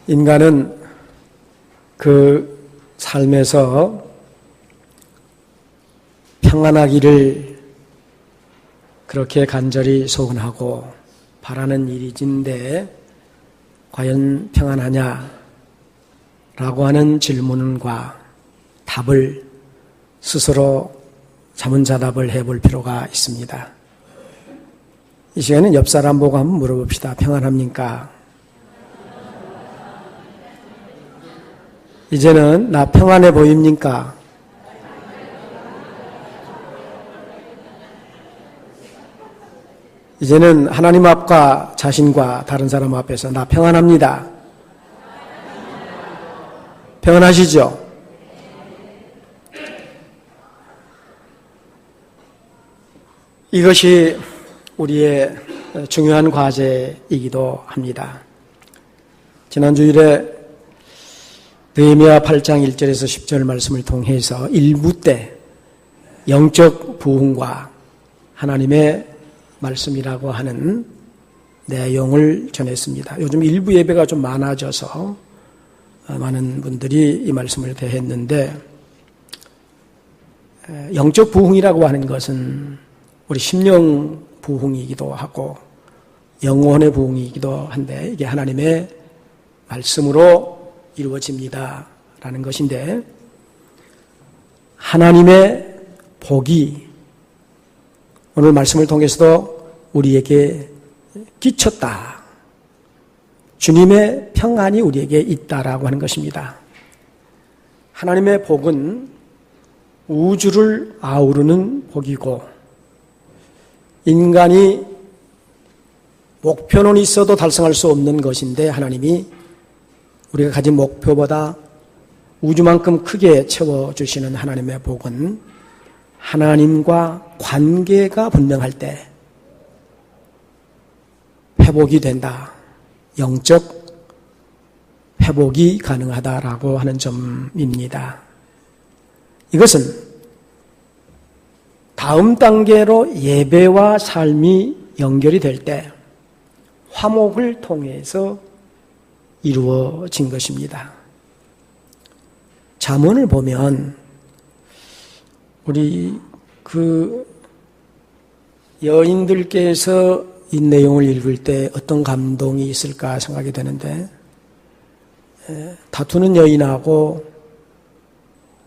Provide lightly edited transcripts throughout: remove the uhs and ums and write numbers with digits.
인간은 그 삶에서 평안하기를 그렇게 간절히 소원하고 바라는 일이진데 과연 평안하냐? 라고 하는 질문과 답을 스스로 자문자답을 해볼 필요가 있습니다. 이 시간에는 옆 사람 보고 한번 물어봅시다. 평안합니까? 이제는 나 평안해 보입니까? 이제는 하나님 앞과 자신과 다른 사람 앞에서 나 평안합니다. 평안하시죠? 이것이 우리의 중요한 과제이기도 합니다. 지난 주일에 느헤미야 8장 1절에서 10절 말씀을 통해서 일부 때 영적 부흥과 하나님의 말씀이라고 하는 내용을 전했습니다. 요즘 일부 예배가 좀 많아져서 많은 분들이 이 말씀을 대했는데, 영적 부흥이라고 하는 것은 우리 심령 부흥이기도 하고 영혼의 부흥이기도 한데, 이게 하나님의 말씀으로 이루어집니다 라는 것인데, 하나님의 복이 오늘 말씀을 통해서도 우리에게 끼쳤다. 주님의 평안이 우리에게 있다라고 하는 것입니다. 하나님의 복은 우주를 아우르는 복이고, 인간이 목표는 있어도 달성할 수 없는 것인데 하나님이 우리가 가진 목표보다 우주만큼 크게 채워주시는 하나님의 복은 하나님과 관계가 분명할 때 회복이 된다. 영적 회복이 가능하다라고 하는 점입니다. 이것은 다음 단계로 예배와 삶이 연결이 될 때 화목을 통해서 이루어진 것입니다. 잠언을 보면 우리 여인들께서 이 내용을 읽을 때 어떤 감동이 있을까 생각이 되는데, 다투는 여인하고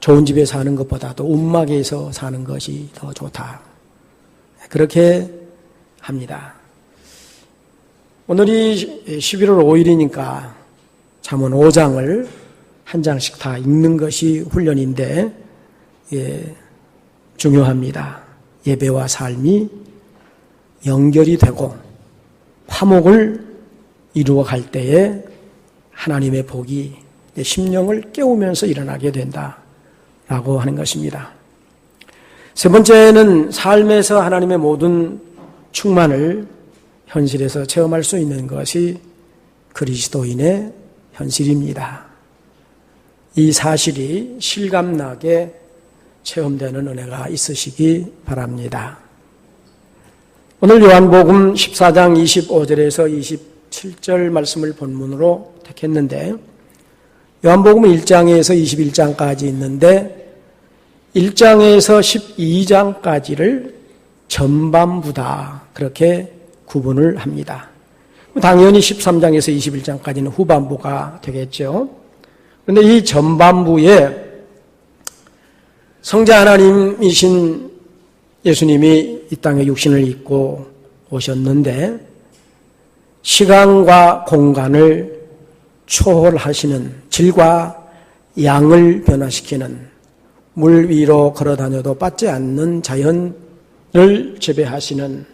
좋은 집에 사는 것보다도 움막에서 사는 것이 더 좋다. 그렇게 합니다. 오늘이 11월 5일이니까 잠언 5장을 한 장씩 다 읽는 것이 훈련인데, 중요합니다. 예배와 삶이 연결이 되고 화목을 이루어갈 때에 하나님의 복이 내 심령을 깨우면서 일어나게 된다라고 하는 것입니다. 세 번째는 삶에서 하나님의 모든 충만을 현실에서 체험할 수 있는 것이 그리스도인의 현실입니다. 이 사실이 실감나게 체험되는 은혜가 있으시기 바랍니다. 오늘 요한복음 14장 25절에서 27절 말씀을 본문으로 택했는데, 요한복음 1장에서 21장까지 있는데 1장에서 12장까지를 전반부다 그렇게 구분을 합니다. 당연히 13장에서 21장까지는 후반부가 되겠죠. 그런데 이 전반부에 성자 하나님이신 예수님이 이 땅에 육신을 입고 오셨는데, 시간과 공간을 초월하시는, 질과 양을 변화시키는, 물 위로 걸어다녀도 빠지 않는 자연을 재배하시는,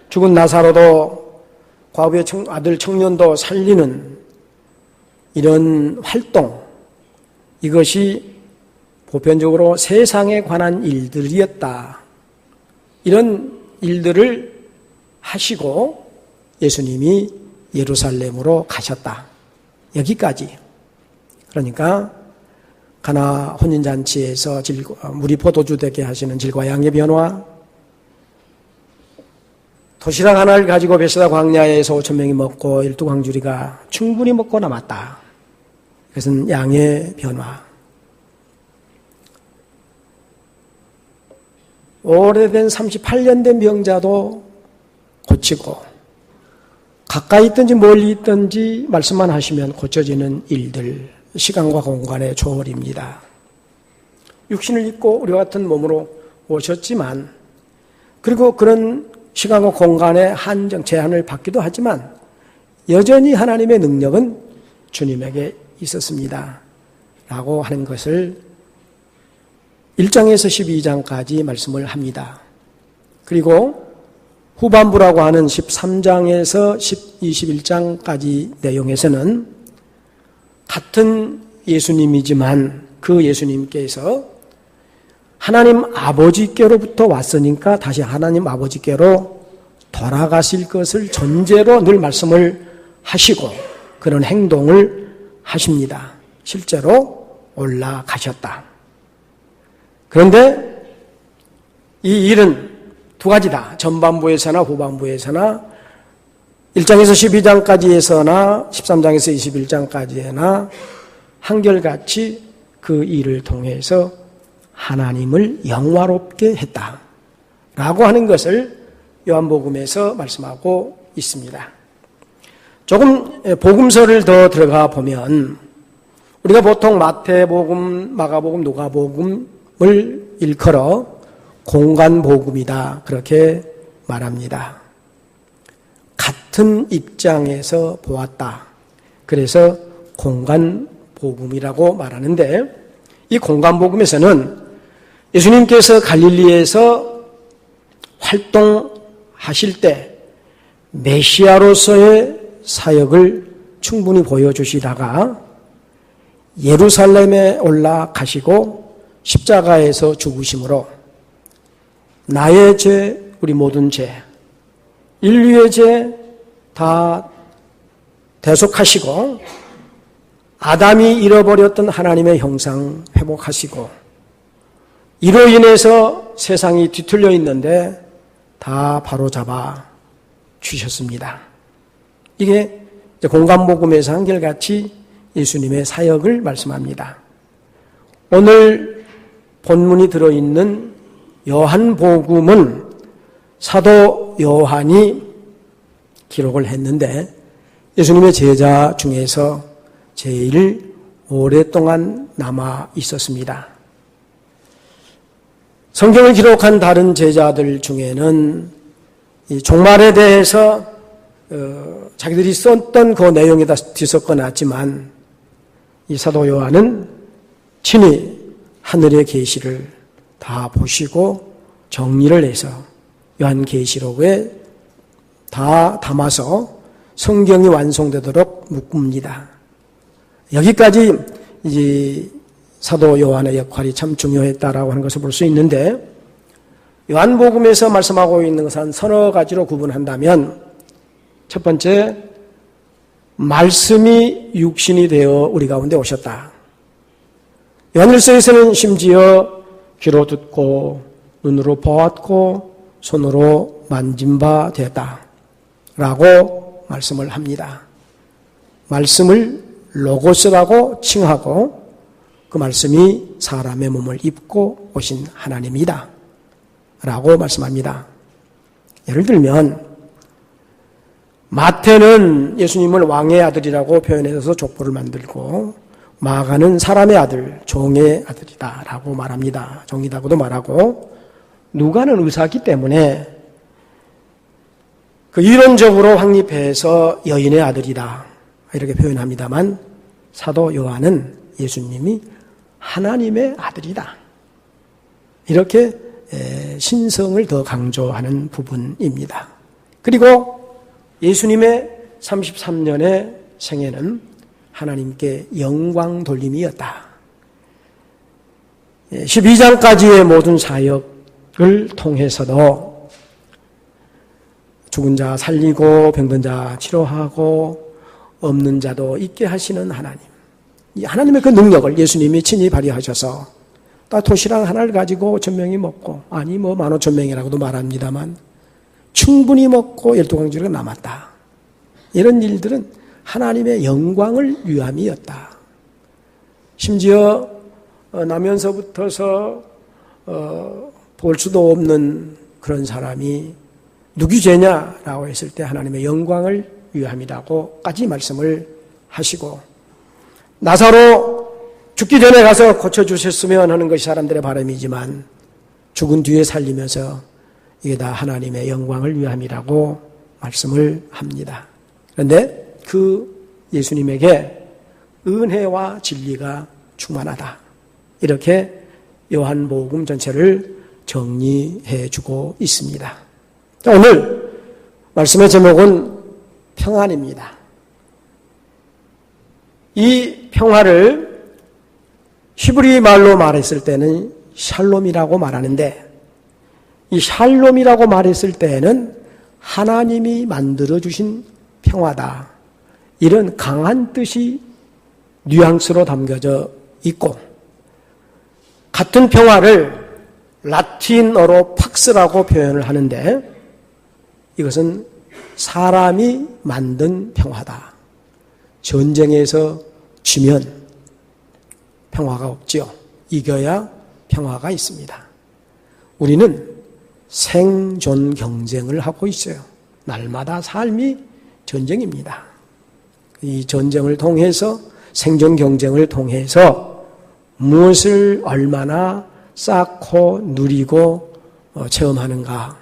죽은 나사로도 과부의 아들 청년도 살리는 이런 활동, 이것이 보편적으로 세상에 관한 일들이었다. 이런 일들을 하시고 예수님이 예루살렘으로 가셨다. 여기까지. 그러니까 가나 혼인잔치에서 물이 포도주 되게 하시는 질과 양의 변화, 도시락 하나를 가지고 베세다 광야에서 5,000명이 먹고 12광주리가 충분히 먹고 남았다. 그것은 양의 변화. 오래된 38년 된 병자도 고치고 가까이 있든지 멀리 있든지 말씀만 하시면 고쳐지는 일들, 시간과 공간의 초월입니다. 육신을 입고 우리와 같은 몸으로 오셨지만, 그리고 그런 시간과 공간의 한정, 제한을 받기도 하지만 여전히 하나님의 능력은 주님에게 있었습니다 라고 하는 것을 1장에서 12장까지 말씀을 합니다. 그리고 후반부라고 하는 13장에서 21장까지 내용에서는 같은 예수님이지만 그 예수님께서 하나님 아버지께로부터 왔으니까 다시 하나님 아버지께로 돌아가실 것을 전제로 늘 말씀을 하시고 그런 행동을 하십니다. 실제로 올라가셨다. 그런데 이 일은 두 가지다. 전반부에서나 후반부에서나 1장에서 12장까지에서나 13장에서 21장까지나 한결같이 그 일을 통해서 하나님을 영화롭게 했다라고 하는 것을 요한복음에서 말씀하고 있습니다. 조금 복음서를 더 들어가 보면 우리가 보통 마태복음, 마가복음, 누가복음을 일컬어 공간복음이다 그렇게 말합니다. 같은 입장에서 보았다. 그래서 공간복음이라고 말하는데 이 공간복음에서는 예수님께서 갈릴리에서 활동하실 때 메시아로서의 사역을 충분히 보여주시다가 예루살렘에 올라가시고 십자가에서 죽으심으로 나의 죄, 우리 모든 죄, 인류의 죄 다 대속하시고 아담이 잃어버렸던 하나님의 형상 회복하시고 이로 인해서 세상이 뒤틀려 있는데 다 바로잡아 주셨습니다. 이게 공간복음에서 한결같이 예수님의 사역을 말씀합니다. 오늘 본문이 들어있는 요한복음은 사도 요한이 기록을 했는데 예수님의 제자 중에서 제일 오랫동안 남아 있었습니다. 성경을 기록한 다른 제자들 중에는 이 종말에 대해서 자기들이 썼던 그 내용에다 뒤섞어놨지만 이 사도 요한은 친히 하늘의 계시를 다 보시고 정리를 해서 요한계시록에 다 담아서 성경이 완성되도록 묶습니다. 여기까지 이제 사도 요한의 역할이 참 중요했다라고 하는 것을 볼 수 있는데 요한복음에서 말씀하고 있는 것은 서너 가지로 구분한다면 첫 번째, 말씀이 육신이 되어 우리 가운데 오셨다. 요한일서에서는 심지어 귀로 듣고 눈으로 보았고 손으로 만진 바 되었다 라고 말씀을 합니다. 말씀을 로고스라고 칭하고 그 말씀이 사람의 몸을 입고 오신 하나님이다 라고 말씀합니다. 예를 들면 마태는 예수님을 왕의 아들이라고 표현해서 족보를 만들고 마가는 사람의 아들, 종의 아들이다 라고 말합니다. 종이라고도 말하고 누가는 의사이기 때문에 그 이론적으로 확립해서 여인의 아들이다 이렇게 표현합니다만 사도 요한은 예수님이 하나님의 아들이다 이렇게 신성을 더 강조하는 부분입니다. 그리고 예수님의 33년의 생애는 하나님께 영광 돌림이었다. 12장까지의 모든 사역을 통해서도 죽은 자 살리고 병든 자 치료하고 없는 자도 있게 하시는 하나님. 이 하나님의 그 능력을 예수님이 친히 발휘하셔서 딱 도시락 하나를 가지고 5,000명이 먹고 아니 15,000명이라고도 말합니다만 충분히 먹고 12강주가 남았다. 이런 일들은 하나님의 영광을 위함이었다. 심지어 나면서부터서 볼 수도 없는 그런 사람이 누구 죄냐라고 했을 때 하나님의 영광을 위함이라고까지 말씀을 하시고, 나사로 죽기 전에 가서 고쳐주셨으면 하는 것이 사람들의 바람이지만 죽은 뒤에 살리면서 이게 다 하나님의 영광을 위함이라고 말씀을 합니다. 그런데 그 예수님에게 은혜와 진리가 충만하다, 이렇게 요한복음 전체를 정리해 주고 있습니다. 오늘 말씀의 제목은 평안입니다. 이 평화를 히브리 말로 말했을 때는 샬롬이라고 말하는데, 이 샬롬이라고 말했을 때에는 하나님이 만들어주신 평화다, 이런 강한 뜻이 뉘앙스로 담겨져 있고, 같은 평화를 라틴어로 팍스라고 표현을 하는데, 이것은 사람이 만든 평화다. 전쟁에서 지면 평화가 없지요. 이겨야 평화가 있습니다. 우리는 생존 경쟁을 하고 있어요. 날마다 삶이 전쟁입니다. 이 전쟁을 통해서, 생존 경쟁을 통해서 무엇을 얼마나 쌓고 누리고 체험하는가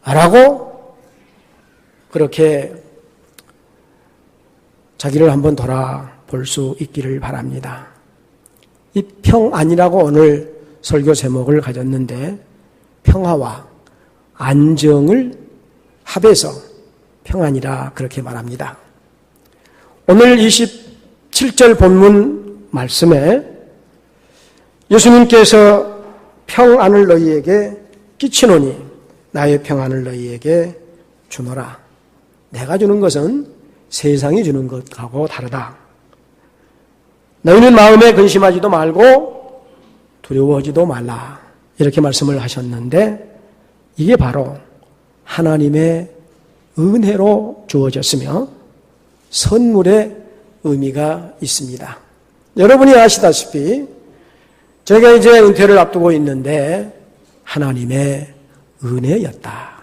라고 그렇게 자기를 한번 돌아볼 수 있기를 바랍니다. 이 평안이라고 오늘 설교 제목을 가졌는데, 평화와 안정을 합해서 평안이라 그렇게 말합니다. 오늘 27절 본문 말씀에 예수님께서 평안을 너희에게 끼치노니 나의 평안을 너희에게 주노라. 내가 주는 것은 세상이 주는 것하고 다르다. 너희는 마음에 근심하지도 말고 두려워하지도 말라, 이렇게 말씀을 하셨는데, 이게 바로 하나님의 은혜로 주어졌으며 선물의 의미가 있습니다. 여러분이 아시다시피 저희가 이제 은퇴를 앞두고 있는데 하나님의 은혜였다.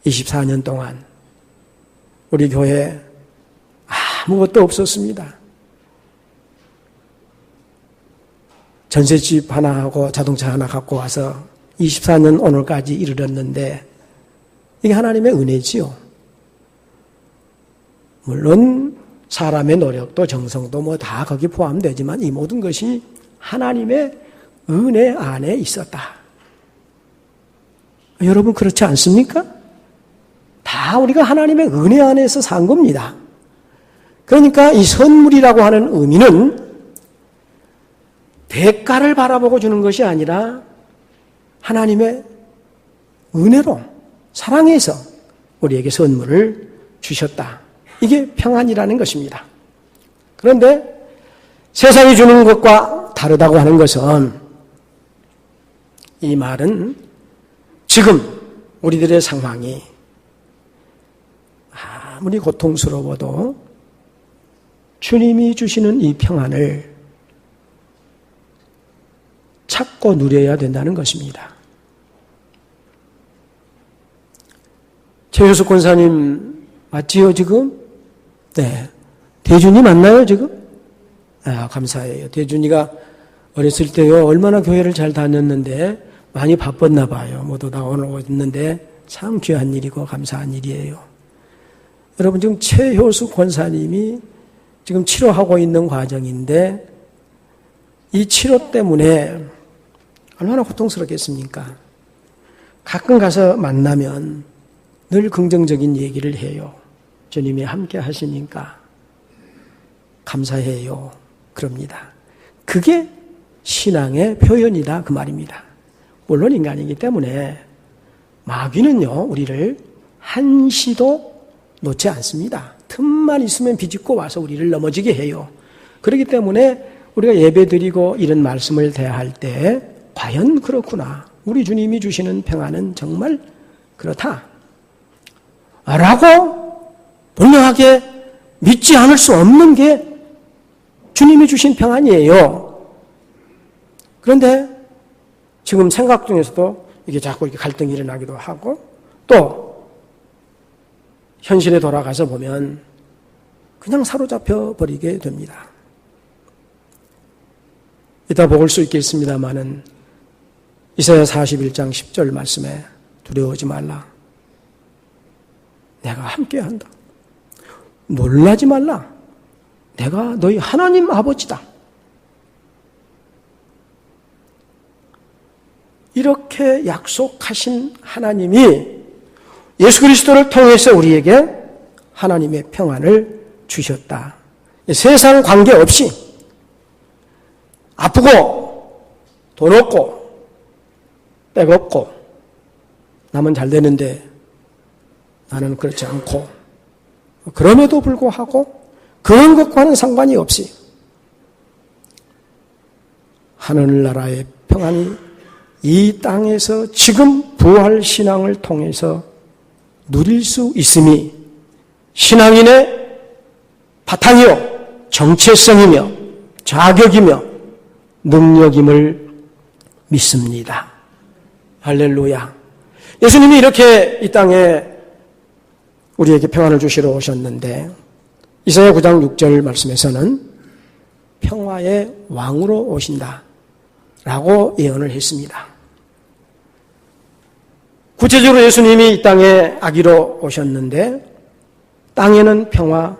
24년 동안 우리 교회에 아무것도 없었습니다. 전셋집 하나 하고 자동차 하나 갖고 와서 24년 오늘까지 이르렀는데, 이게 하나님의 은혜지요. 물론 사람의 노력도 정성도 뭐 다 거기 포함되지만 이 모든 것이 하나님의 은혜 안에 있었다. 여러분 그렇지 않습니까? 다 우리가 하나님의 은혜 안에서 산 겁니다. 그러니까 이 선물이라고 하는 의미는 대가를 바라보고 주는 것이 아니라 하나님의 은혜로, 사랑해서 우리에게 선물을 주셨다. 이게 평안이라는 것입니다. 그런데 세상이 주는 것과 다르다고 하는 것은, 이 말은 지금 우리들의 상황이 아무리 고통스러워도 주님이 주시는 이 평안을 찾고 누려야 된다는 것입니다. 최효숙 권사님 맞지요 지금? 네. 대준이 맞나요 지금? 감사해요. 대준이가 어렸을 때요 얼마나 교회를 잘 다녔는데 많이 바빴나 봐요. 모두 다 오늘 오셨는데 참 귀한 일이고 감사한 일이에요. 여러분 지금 최효숙 권사님이 지금 치료하고 있는 과정인데, 이 치료 때문에 얼마나 고통스럽겠습니까? 가끔 가서 만나면 늘 긍정적인 얘기를 해요. 주님이 함께 하시니까 감사해요. 그럽니다. 그게 신앙의 표현이다 그 말입니다. 물론 인간이기 때문에 마귀는요 우리를 한시도 놓지 않습니다. 틈만 있으면 비집고 와서 우리를 넘어지게 해요. 그렇기 때문에 우리가 예배드리고 이런 말씀을 대할 때 과연 그렇구나, 우리 주님이 주시는 평안은 정말 그렇다 라고 분명하게 믿지 않을 수 없는 게 주님이 주신 평안이에요. 그런데 지금 생각 중에서도 이게 자꾸 이렇게 갈등이 일어나기도 하고 또 현실에 돌아가서 보면 그냥 사로잡혀 버리게 됩니다. 이따 볼 수 있겠습니다마는 이사야 41장 10절 말씀에 두려워하지 말라. 내가 함께한다. 놀라지 말라. 내가 너희 하나님 아버지다. 이렇게 약속하신 하나님이 예수 그리스도를 통해서 우리에게 하나님의 평안을 주셨다. 세상 관계없이 아프고 돈 없고 백 없고 남은 잘 되는데 나는 그렇지 않고 그럼에도 불구하고 그런 것과는 상관이 없이 하늘나라의 평안이 이 땅에서 지금 부활 신앙을 통해서 누릴 수 있음이 신앙인의 바탕이요 정체성이며 자격이며 능력임을 믿습니다. 할렐루야. 예수님이 이렇게 이 땅에 우리에게 평안을 주시러 오셨는데 이사야 9장 6절 말씀에서는 평화의 왕으로 오신다 라고 예언을 했습니다. 구체적으로 예수님이 이 땅에 아기로 오셨는데 땅에는 평화,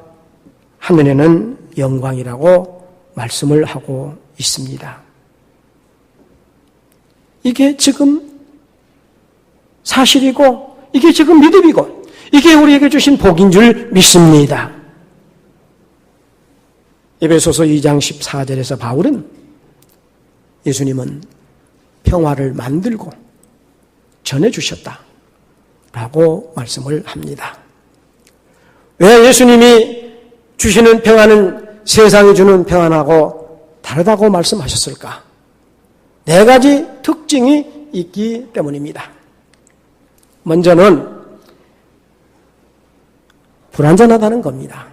하늘에는 영광이라고 말씀을 하고 있습니다. 이게 지금 사실이고 이게 지금 믿음이고 이게 우리에게 주신 복인 줄 믿습니다. 에베소서 2장 14절에서 바울은 예수님은 평화를 만들고 전해주셨다라고 말씀을 합니다. 왜 예수님이 주시는 평안은 세상이 주는 평안하고 다르다고 말씀하셨을까? 네 가지 특징이 있기 때문입니다. 먼저는 불완전하다는 겁니다.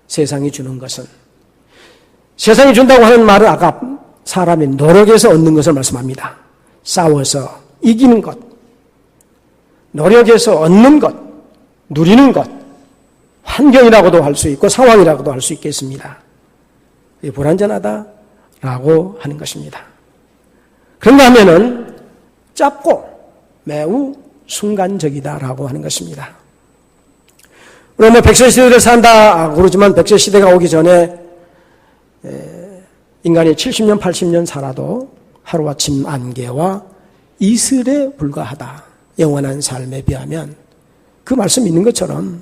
세상이 주는 것은. 세상이 준다고 하는 말은 아까 사람이 노력해서 얻는 것을 말씀합니다. 싸워서 이기는 것, 노력해서 얻는 것, 누리는 것, 환경이라고도 할 수 있고 상황이라고도 할 수 있겠습니다. 이게 불완전하다라고 하는 것입니다. 그런가 하면은 짧고 매우 순간적이다라고 하는 것입니다. 우리가 백세시대를 산다 그러지만 백세시대가 오기 전에 인간이 70년, 80년 살아도 하루아침 안개와 이슬에 불과하다. 영원한 삶에 비하면 그 말씀 있는 것처럼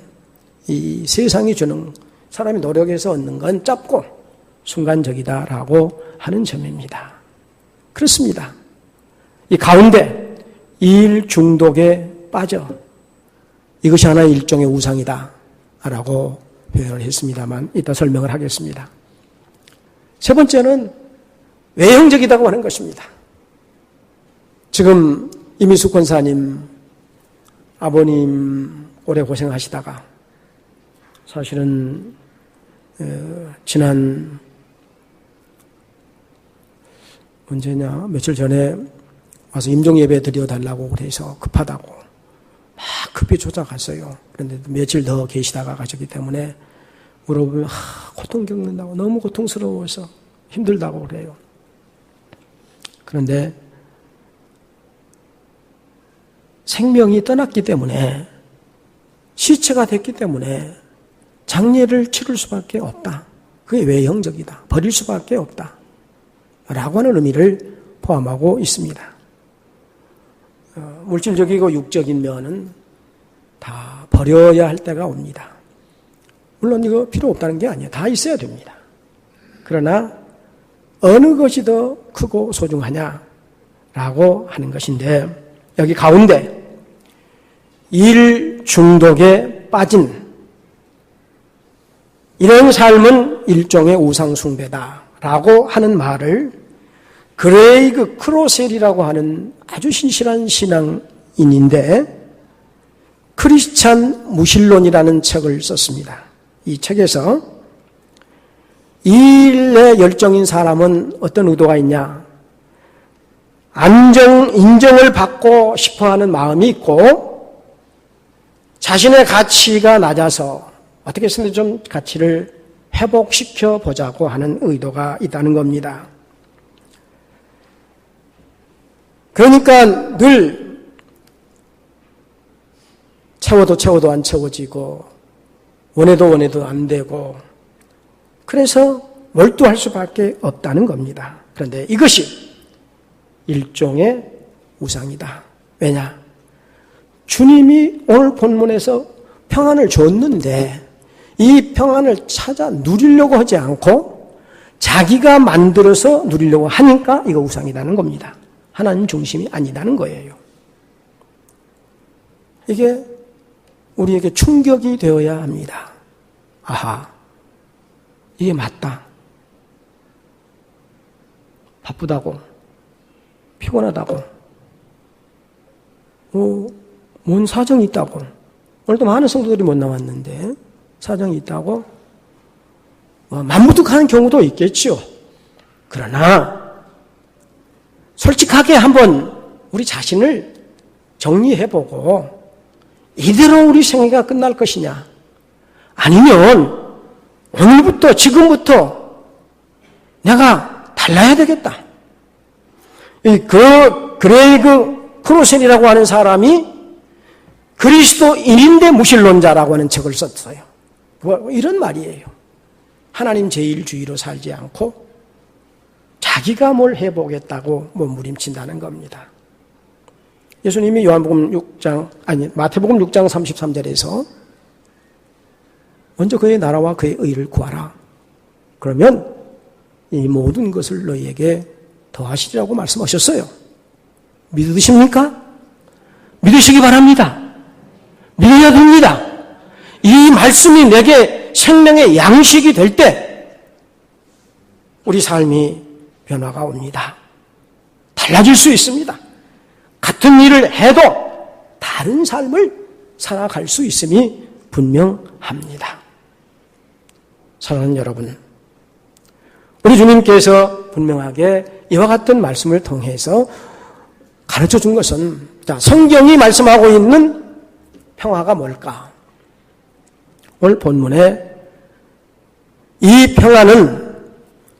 이 세상이 주는 사람이 노력해서 얻는 건 짧고 순간적이다라고 하는 점입니다. 그렇습니다. 이 가운데 일 중독에 빠져 이것이 하나의 일종의 우상이다 라고 표현을 했습니다만 이따 설명을 하겠습니다. 세 번째는 외형적이다고 하는 것입니다. 지금 이미숙 권사님 아버님 오래 고생하시다가 사실은 지난 언제냐 며칠 전에 와서 임종예배 드려달라고 그래서 급하다고 막 급히 쫓아갔어요. 그런데 며칠 더 계시다가 가셨기 때문에 물어보면 고통 겪는다고 너무 고통스러워서 힘들다고 그래요. 그런데 생명이 떠났기 때문에 시체가 됐기 때문에 장례를 치를 수밖에 없다. 그게 외형적이다. 버릴 수밖에 없다. 라고 하는 의미를 포함하고 있습니다. 물질적이고 육적인 면은 다 버려야 할 때가 옵니다. 물론 이거 필요 없다는 게 아니에요. 다 있어야 됩니다. 그러나 어느 것이 더 크고 소중하냐라고 하는 것인데 여기 가운데 일 중독에 빠진 이런 삶은 일종의 우상숭배다라고 하는 말을 그레이그 크로셀이라고 하는 아주 신실한 신앙인인데 크리스찬 무신론이라는 책을 썼습니다. 이 책에서 이 일에 열정인 사람은 어떤 의도가 있냐? 인정을 받고 싶어하는 마음이 있고 자신의 가치가 낮아서 어떻게 해서든 좀 가치를 회복시켜 보자고 하는 의도가 있다는 겁니다. 그러니까 늘 채워도 안 채워지고 원해도 안 되고 그래서 몰두할 수밖에 없다는 겁니다. 그런데 이것이 일종의 우상이다. 왜냐? 주님이 오늘 본문에서 평안을 줬는데 이 평안을 찾아 누리려고 하지 않고 자기가 만들어서 누리려고 하니까 이거 우상이라는 겁니다. 하나님 중심이 아니다는 거예요. 이게 우리에게 충격이 되어야 합니다. 아하, 이게 맞다. 바쁘다고, 피곤하다고, 뭔 사정이 있다고. 오늘도 많은 성도들이 못 나왔는데 사정이 있다고 만무득하는 경우도 있겠죠. 그러나 솔직하게 한번 우리 자신을 정리해보고 이대로 우리 생애가 끝날 것이냐? 아니면 오늘부터 지금부터 내가 달라야 되겠다. 그레이그 크로센이라고 하는 사람이 그리스도인인데 무신론자라고 하는 책을 썼어요. 이런 말이에요. 하나님 제일주의로 살지 않고 자기가 뭘 해보겠다고 몸부림친다는 겁니다. 예수님이 마태복음 6장 33절에서 먼저 그의 나라와 그의 의를 구하라. 그러면 이 모든 것을 너희에게 더하시리라고 말씀하셨어요. 믿으십니까? 믿으시기 바랍니다. 믿어야 됩니다. 이 말씀이 내게 생명의 양식이 될 때 우리 삶이 변화가 옵니다. 달라질 수 있습니다. 같은 일을 해도 다른 삶을 살아갈 수 있음이 분명합니다. 사랑하는 여러분, 우리 주님께서 분명하게 이와 같은 말씀을 통해서 가르쳐 준 것은 성경이 말씀하고 있는 평화가 뭘까? 오늘 본문에 이 평화는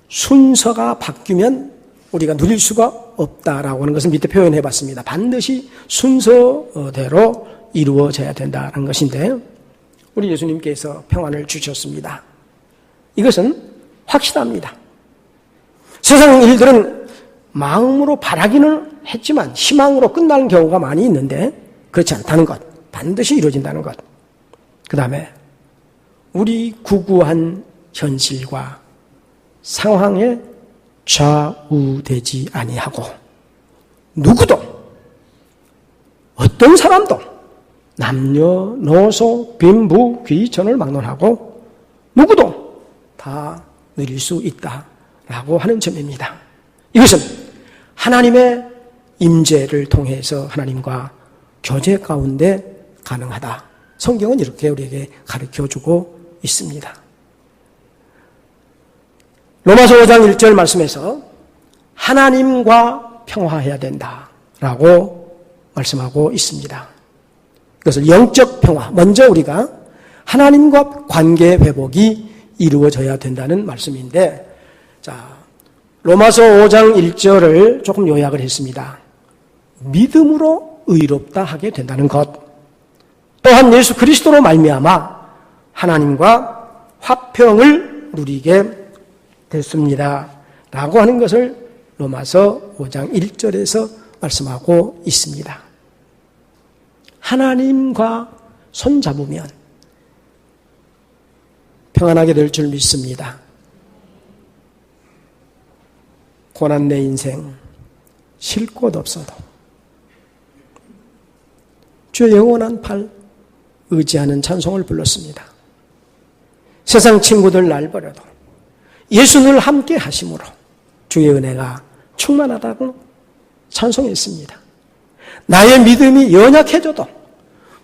순서가 바뀌면 우리가 누릴 수가 없다라고 하는 것을 밑에 표현해 봤습니다. 반드시 순서대로 이루어져야 된다는 것인데 우리 예수님께서 평안을 주셨습니다. 이것은 확실합니다. 세상 일들은 마음으로 바라기는 했지만 희망으로 끝나는 경우가 많이 있는데 그렇지 않다는 것, 반드시 이루어진다는 것. 그 다음에 우리 구구한 현실과 상황에 좌우되지 아니하고 누구도 어떤 사람도 남녀노소 빈부 귀천을 막론하고 누구도 다 누릴 수 있다라고 하는 점입니다. 이것은 하나님의 임재를 통해서 하나님과 교제 가운데 가능하다. 성경은 이렇게 우리에게 가르쳐주고 있습니다. 로마서 5장 1절 말씀에서 하나님과 평화해야 된다라고 말씀하고 있습니다. 그것을 영적 평화, 먼저 우리가 하나님과 관계 회복이 이루어져야 된다는 말씀인데, 로마서 5장 1절을 조금 요약을 했습니다. 믿음으로 의롭다 하게 된다는 것, 또한 예수 그리스도로 말미암아 하나님과 화평을 누리게 됐습니다. 라고 하는 것을 로마서 5장 1절에서 말씀하고 있습니다. 하나님과 손잡으면 평안하게 될 줄 믿습니다. 고난 내 인생 쉴 곳 없어도 주의 영원한 팔 의지하는 찬송을 불렀습니다. 세상 친구들 날 버려도 예수 늘 함께 하심으로 주의 은혜가 충만하다고 찬송했습니다. 나의 믿음이 연약해져도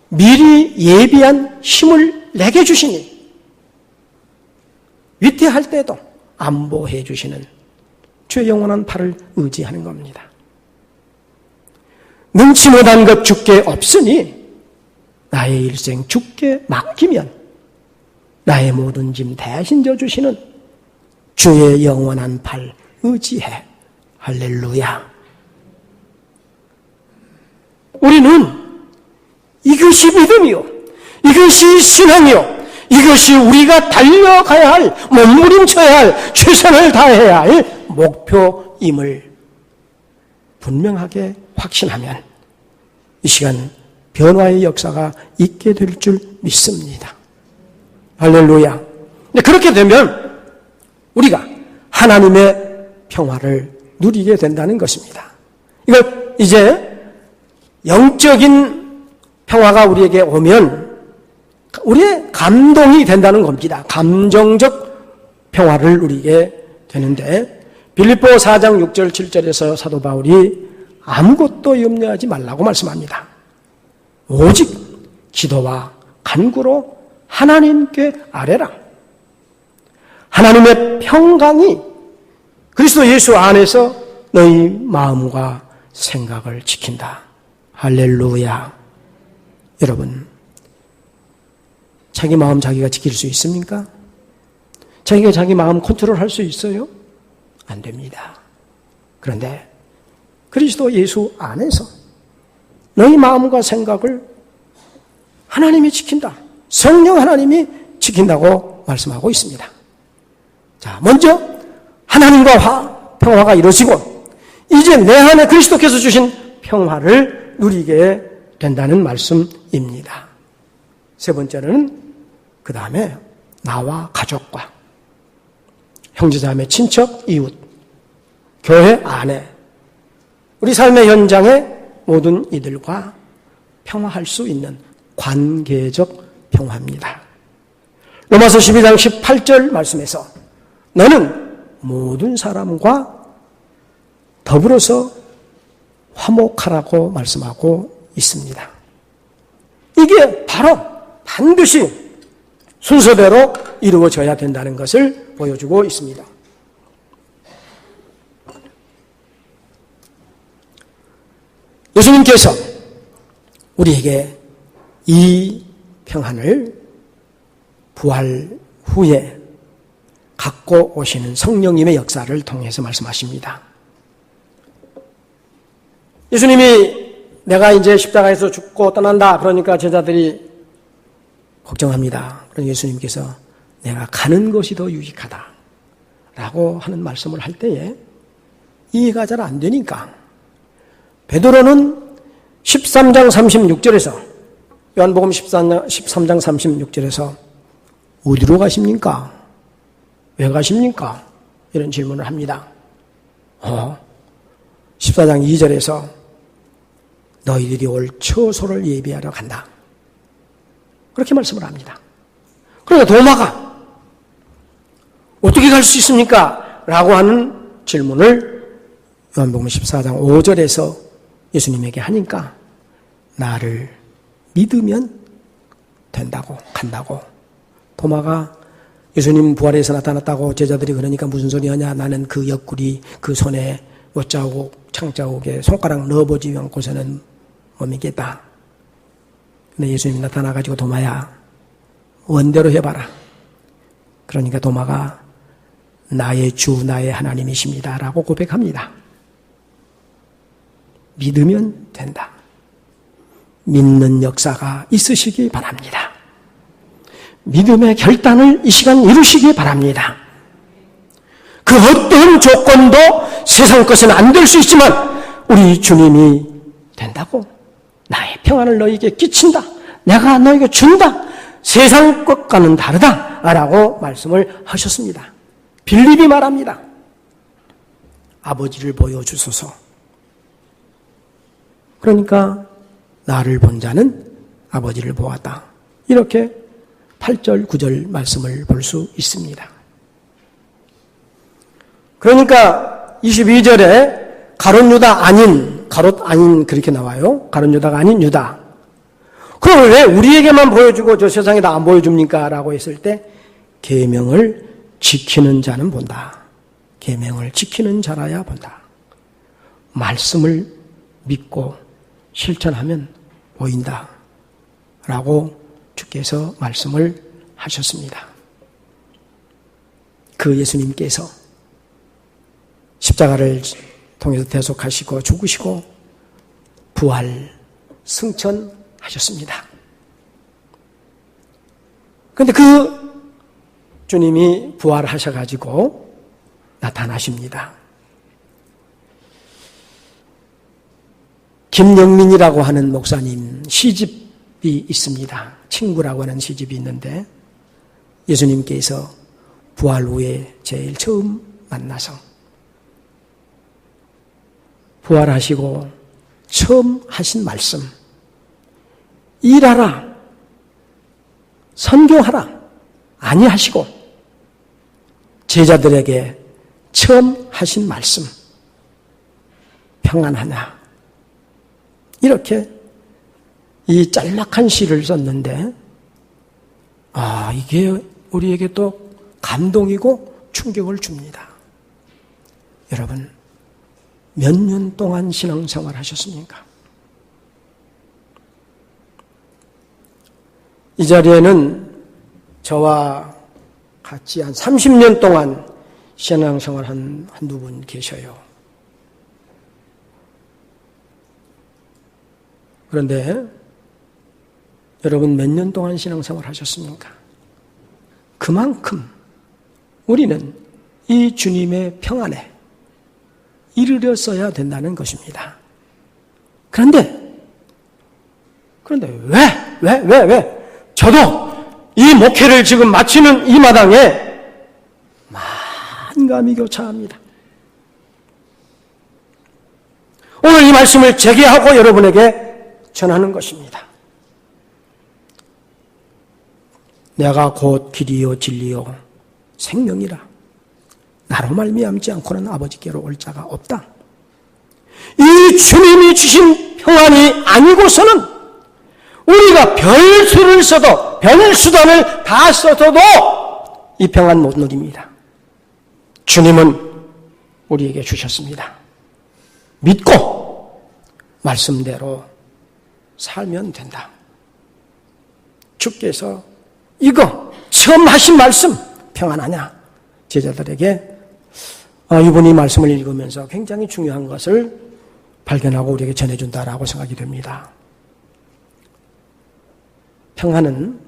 미리 예비한 힘을 내게 주시니 위태할 때도 안보해 주시는 주의 영원한 팔을 의지하는 겁니다. 능치 못한 것 주께 없으니 나의 일생 주께 맡기면 나의 모든 짐 대신 져주시는 주의 영원한 팔 의지해. 할렐루야. 우리는 이것이 믿음이요, 이것이 신앙이요, 이것이 우리가 달려가야 할, 몸부림쳐야 할, 최선을 다해야 할 목표임을 분명하게 확신하면 이 시간 변화의 역사가 있게 될 줄 믿습니다. 할렐루야. 그렇게 되면 우리가 하나님의 평화를 누리게 된다는 것입니다. 이걸 이제 영적인 평화가 우리에게 오면 우리의 감동이 된다는 겁니다. 감정적 평화를 누리게 되는데 빌립보 4장 6절 7절에서 사도 바울이 아무것도 염려하지 말라고 말씀합니다. 오직 기도와 간구로 하나님께 아뢰라. 하나님의 평강이 그리스도 예수 안에서 너희 마음과 생각을 지킨다. 할렐루야. 여러분, 자기 마음 자기가 지킬 수 있습니까? 자기가 자기 마음 컨트롤할 수 있어요? 안 됩니다. 그런데 그리스도 예수 안에서 너희 마음과 생각을 하나님이 지킨다. 성령 하나님이 지킨다고 말씀하고 있습니다. 자, 먼저 하나님과 평화가 이루어지고 이제 내 안에 그리스도께서 주신 평화를 누리게 된다는 말씀입니다. 세 번째는 그 다음에 나와 가족과 형제자매, 친척, 이웃, 교회 안에 우리 삶의 현장에 모든 이들과 평화할 수 있는 관계적 평화입니다. 로마서 12장 18절 말씀에서 너는 모든 사람과 더불어서 화목하라고 말씀하고 있습니다. 이게 바로 반드시 순서대로 이루어져야 된다는 것을 보여주고 있습니다. 예수님께서 우리에게 이 평안을 부활 후에 갖고 오시는 성령님의 역사를 통해서 말씀하십니다. 예수님이 내가 이제 십자가에서 죽고 떠난다 그러니까 제자들이 걱정합니다. 그러니 예수님께서 내가 가는 것이 더 유익하다 라고 하는 말씀을 할 때에 이해가 잘 안 되니까 베드로는 13장 36절에서 요한복음 13장 36절에서 어디로 가십니까? 왜 가십니까? 이런 질문을 합니다. 14장 2절에서 너희들이 올 처소를 예비하러 간다. 그렇게 말씀을 합니다. 그러니까 도마가 어떻게 갈 수 있습니까? 라고 하는 질문을 요한복음 14장 5절에서 예수님에게 하니까 나를 믿으면 된다고 간다고. 도마가 예수님 부활해서 나타났다고 제자들이 그러니까 무슨 소리 하냐. 나는 그 옆구리 그 손에 못자국 창자국에 손가락 넣어보지 않고서는 못 믿겠다. 근데 예수님이 나타나가지고 도마야 원대로 해봐라. 그러니까 도마가 나의 주 나의 하나님이십니다 라고 고백합니다. 믿으면 된다. 믿는 역사가 있으시기 바랍니다. 믿음의 결단을 이 시간 이루시기 바랍니다. 그 어떤 조건도 세상 것은 안 될 수 있지만 우리 주님이 된다고. 나의 평안을 너에게 끼친다. 내가 너에게 준다. 세상 것과는 다르다 라고 말씀을 하셨습니다. 빌립이 말합니다. 아버지를 보여주소서. 그러니까 나를 본 자는 아버지를 보았다. 이렇게 8절 9절 말씀을 볼 수 있습니다. 그러니까 22절에 가룟 유다 아닌, 가롯 아닌 그렇게 나와요. 가룟 유다가 아닌 유다. 그럼 왜 우리에게만 보여주고 저 세상에다 안 보여줍니까? 라고 했을 때 계명을 지키는 자는 본다. 계명을 지키는 자라야 본다. 말씀을 믿고 실천하면 보인다. 라고 주께서 말씀을 하셨습니다. 그 예수님께서 십자가를 통해서 대속하시고 죽으시고 부활 승천하셨습니다. 그런데 그 주님이 부활하셔가지고 나타나십니다. 김영민이라고 하는 목사님 시집이 있습니다. 친구라고 하는 시집이 있는데 예수님께서 부활 후에 제일 처음 만나서 부활하시고 처음 하신 말씀, 일하라, 선교하라 아니하시고 제자들에게 처음 하신 말씀, 평안하냐, 이렇게 이 짤막한 시를 썼는데 이게 우리에게 또 감동이고 충격을 줍니다. 여러분, 몇 년 동안 신앙생활 하셨습니까? 이 자리에는 저와 같이 한 30년 동안 신앙생활 한두 분 계셔요. 그런데 여러분 몇 년 동안 신앙생활 하셨습니까? 그만큼 우리는 이 주님의 평안에 이르렀어야 된다는 것입니다. 그런데 왜? 저도 이 목회를 지금 마치는 이 마당에 만감이 교차합니다. 오늘 이 말씀을 재개하고 여러분에게 전하는 것입니다. 내가 곧 길이요 진리요 생명이라. 나로 말미암지 않고는 아버지께로 올 자가 없다. 이 주님이 주신 평안이 아니고서는 우리가 별수를 써도 별수단을 다 써도 이 평안 못 누립니다. 주님은 우리에게 주셨습니다. 믿고 말씀대로 살면 된다. 주께서 이거 처음 하신 말씀 평안하냐? 제자들에게 이분이 말씀을 읽으면서 굉장히 중요한 것을 발견하고 우리에게 전해준다라고 생각이 됩니다. 평안은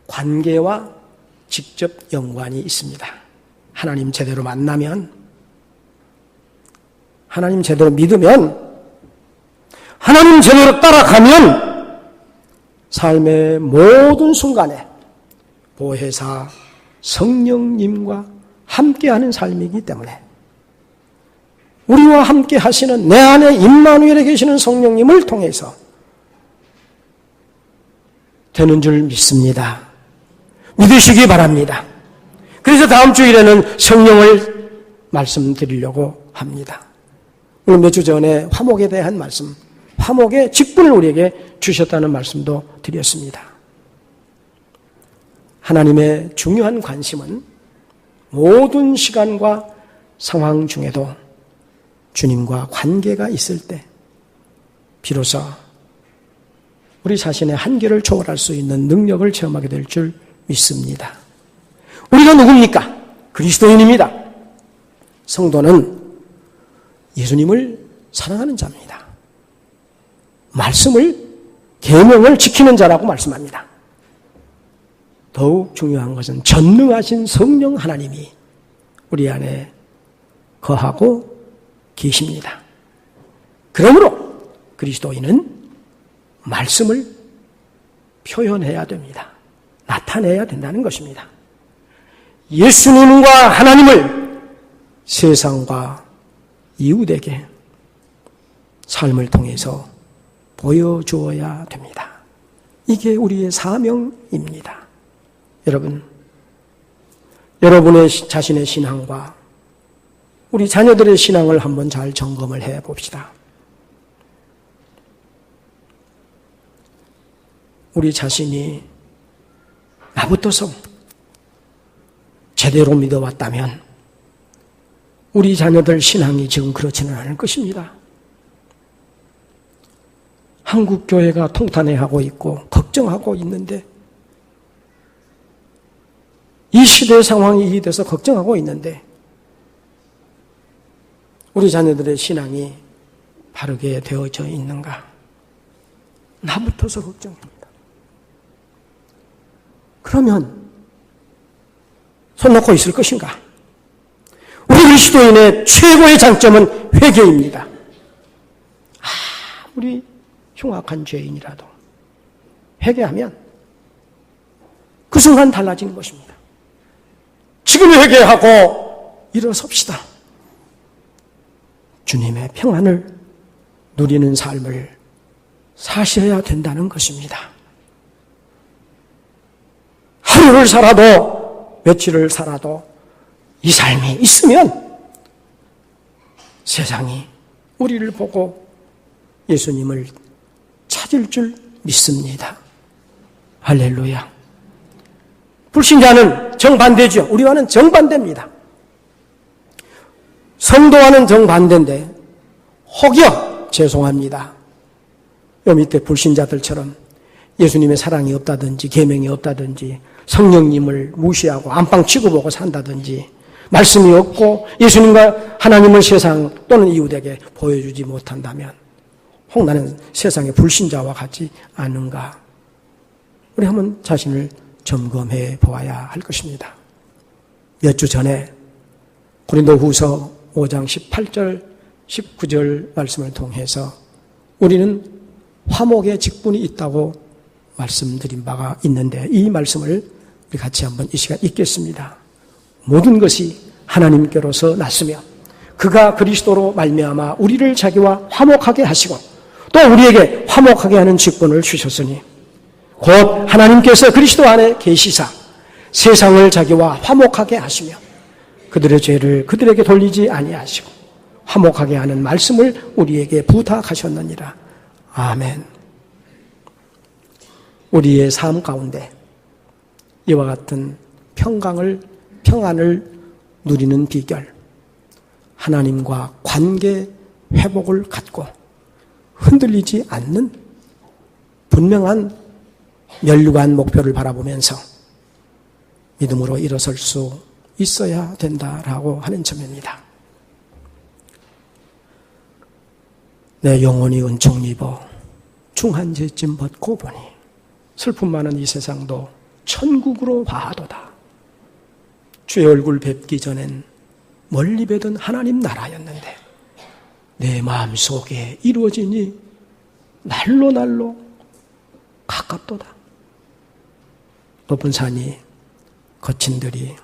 관계와 직접 연관이 있습니다. 하나님 제대로 만나면, 하나님 제대로 믿으면, 하나님 제대로 따라가면 삶의 모든 순간에 보혜사 성령님과 함께하는 삶이기 때문에 우리와 함께 하시는 내 안에 임마누엘에 계시는 성령님을 통해서 되는 줄 믿습니다. 믿으시기 바랍니다. 그래서 다음 주일에는 성령을 말씀드리려고 합니다. 오늘 몇 주 전에 화목에 대한 말씀, 화목의 직분을 우리에게 주셨다는 말씀도 드렸습니다. 하나님의 중요한 관심은 모든 시간과 상황 중에도 주님과 관계가 있을 때 비로소 우리 자신의 한계를 초월할 수 있는 능력을 체험하게 될 줄 믿습니다. 우리가 누굽니까? 그리스도인입니다. 성도는 예수님을 사랑하는 자입니다. 말씀을, 계명을 지키는 자라고 말씀합니다. 더욱 중요한 것은 전능하신 성령 하나님이 우리 안에 거하고 계십니다. 그러므로 그리스도인은 말씀을 표현해야 됩니다. 나타내야 된다는 것입니다. 예수님과 하나님을 세상과 이웃에게 삶을 통해서 보여주어야 됩니다. 이게 우리의 사명입니다. 여러분, 여러분의 자신의 신앙과 우리 자녀들의 신앙을 한번 잘 점검을 해 봅시다. 우리 자신이 나부터서 제대로 믿어왔다면 우리 자녀들 신앙이 지금 그렇지는 않을 것입니다. 한국 교회가 통탄해하고 있고 걱정하고 있는데, 이 시대의 상황이 이해돼서 걱정하고 있는데 우리 자녀들의 신앙이 바르게 되어져 있는가? 나부터서 걱정입니다. 그러면 손 놓고 있을 것인가? 우리 그리스도인의 최고의 장점은 회개입니다. 아무리 흉악한 죄인이라도 회개하면 그 순간 달라지는 것입니다. 지금 회개하고 일어섭시다. 주님의 평안을 누리는 삶을 사셔야 된다는 것입니다. 하루를 살아도 며칠을 살아도 이 삶이 있으면 세상이 우리를 보고 예수님을 찾을 줄 믿습니다. 할렐루야. 불신자는 정반대죠. 우리와는 정반대입니다. 성도와는 정반대인데 혹여 죄송합니다. 요 밑에 불신자들처럼 예수님의 사랑이 없다든지 계명이 없다든지 성령님을 무시하고 안방 치고보고 산다든지 말씀이 없고 예수님과 하나님을 세상 또는 이웃에게 보여주지 못한다면 혹 나는 세상의 불신자와 같지 않은가? 우리 한번 자신을 점검해 보아야 할 것입니다. 몇 주 전에 고린도후서 5장 18절 19절 말씀을 통해서 우리는 화목의 직분이 있다고 말씀드린 바가 있는데, 이 말씀을 우리 같이 한번 이 시간 읽겠습니다. 모든 것이 하나님께로서 났으며 그가 그리스도로 말미암아 우리를 자기와 화목하게 하시고 또 우리에게 화목하게 하는 직분을 주셨으니 곧 하나님께서 그리스도 안에 계시사 세상을 자기와 화목하게 하시며 그들의 죄를 그들에게 돌리지 아니하시고 화목하게 하는 말씀을 우리에게 부탁하셨느니라. 아멘. 우리의 삶 가운데 이와 같은 평안을 누리는 비결, 하나님과 관계 회복을 갖고 흔들리지 않는 분명한 면류관 목표를 바라보면서 믿음으로 일어설 수 있어야 된다라고 하는 점입니다. 내 영혼이 은총 입어 중한 죄짐 벗고 보니 슬픔 많은 이 세상도 천국으로 화하도다. 주의 얼굴 뵙기 전엔 멀리 뵈던 하나님 나라였는데 내 마음속에 이루어지니 날로 가깝도다. 높은 산이 거친 들이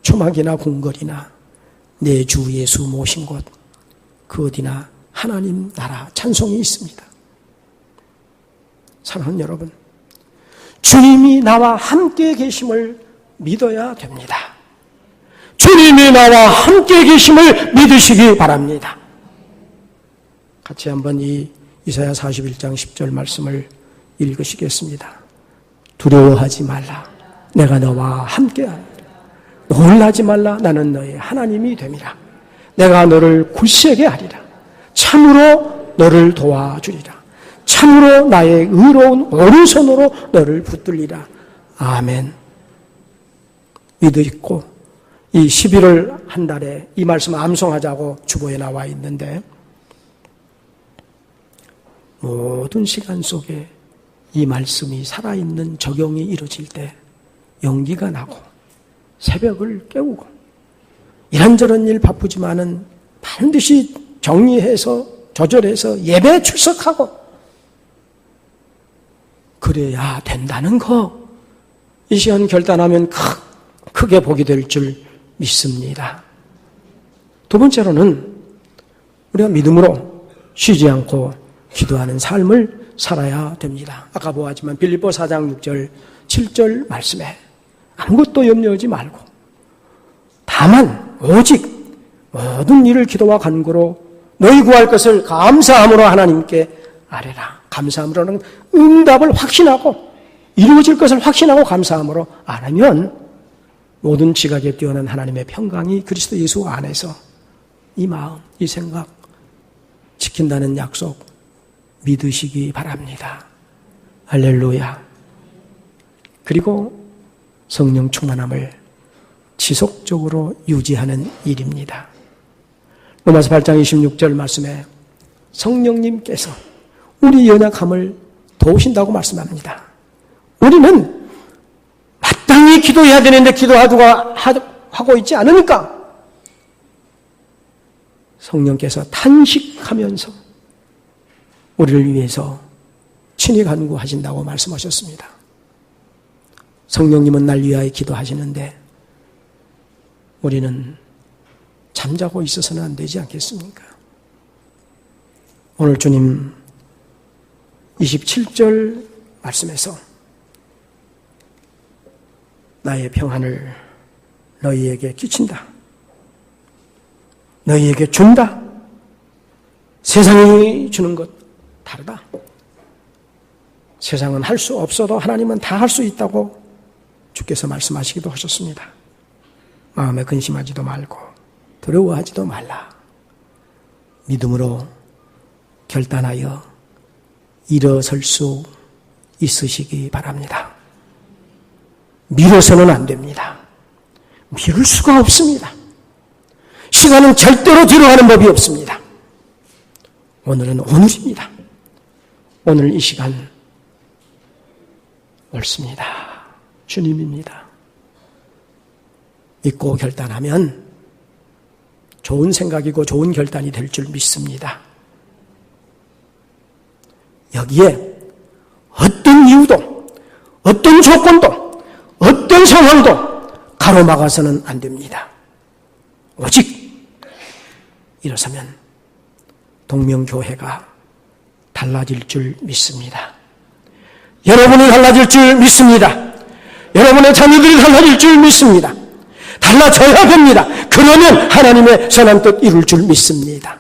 초막이나 궁궐이나 내 주 예수 모신 곳 그 어디나 하나님 나라 찬송이 있습니다. 사랑하는 여러분, 주님이 나와 함께 계심을 믿어야 됩니다. 주님이 나와 함께 계심을 믿으시기 바랍니다. 같이 한번 이 이사야 41장 10절 말씀을 읽으시겠습니다. 두려워하지 말라. 내가 너와 함께하리라. 놀라지 말라. 나는 너의 하나님이 됨이라. 내가 너를 굳세게 하리라. 참으로 너를 도와주리라. 참으로 나의 의로운 오른손으로 너를 붙들리라. 아멘. 믿고 이 11월 한 달에 이 말씀 암송하자고 주보에 나와 있는데, 모든 시간 속에 이 말씀이 살아있는 적용이 이루어질 때 용기가 나고 새벽을 깨우고 이런저런 일 바쁘지만은 반드시 정리해서 조절해서 예배에 출석하고 그래야 된다는 거, 이 시간 결단하면 크게 복이 될 줄 믿습니다. 두 번째로는 우리가 믿음으로 쉬지 않고 기도하는 삶을 살아야 됩니다. 아까 보았지만 빌립보 4장 6절 7절 말씀에 아무것도 염려하지 말고 다만 오직 모든 일을 기도와 간구로 너희 구할 것을 감사함으로 하나님께 아뢰라. 감사함으로는 응답을 확신하고 이루어질 것을 확신하고 감사함으로 안 하면 모든 지각에 뛰어난 하나님의 평강이 그리스도 예수 안에서 이 마음, 이 생각 지킨다는 약속 믿으시기 바랍니다. 할렐루야. 그리고 성령 충만함을 지속적으로 유지하는 일입니다. 로마서 8장 26절 말씀에 성령님께서 우리 연약함을 도우신다고 말씀합니다. 우리는 마땅히 기도해야 되는데 기도하고 있지 않으니까 성령께서 탄식하면서 우리를 위해서 친히 간구하신다고 말씀하셨습니다. 성령님은 날 위하여 기도하시는데 우리는 잠자고 있어서는 안 되지 않겠습니까? 오늘 주님 27절 말씀에서 나의 평안을 너희에게 끼친다. 너희에게 준다. 세상이 주는 것 다르다. 세상은 할 수 없어도 하나님은 다 할 수 있다고 주께서 말씀하시기도 하셨습니다. 마음에 근심하지도 말고 두려워하지도 말라. 믿음으로 결단하여 일어설 수 있으시기 바랍니다. 미뤄서는 안 됩니다. 미룰 수가 없습니다. 시간은 절대로 뒤로 가는 법이 없습니다. 오늘은 오늘입니다. 오늘 이 시간 옳습니다. 주님입니다. 믿고 결단하면 좋은 생각이고 좋은 결단이 될 줄 믿습니다. 여기에 어떤 이유도, 어떤 조건도, 어떤 상황도 가로막아서는 안 됩니다. 오직 일어서면 동명교회가 달라질 줄 믿습니다. 여러분이 달라질 줄 믿습니다. 여러분의 자녀들이 달라질 줄 믿습니다. 달라져야 됩니다. 그러면 하나님의 선한 뜻 이룰 줄 믿습니다.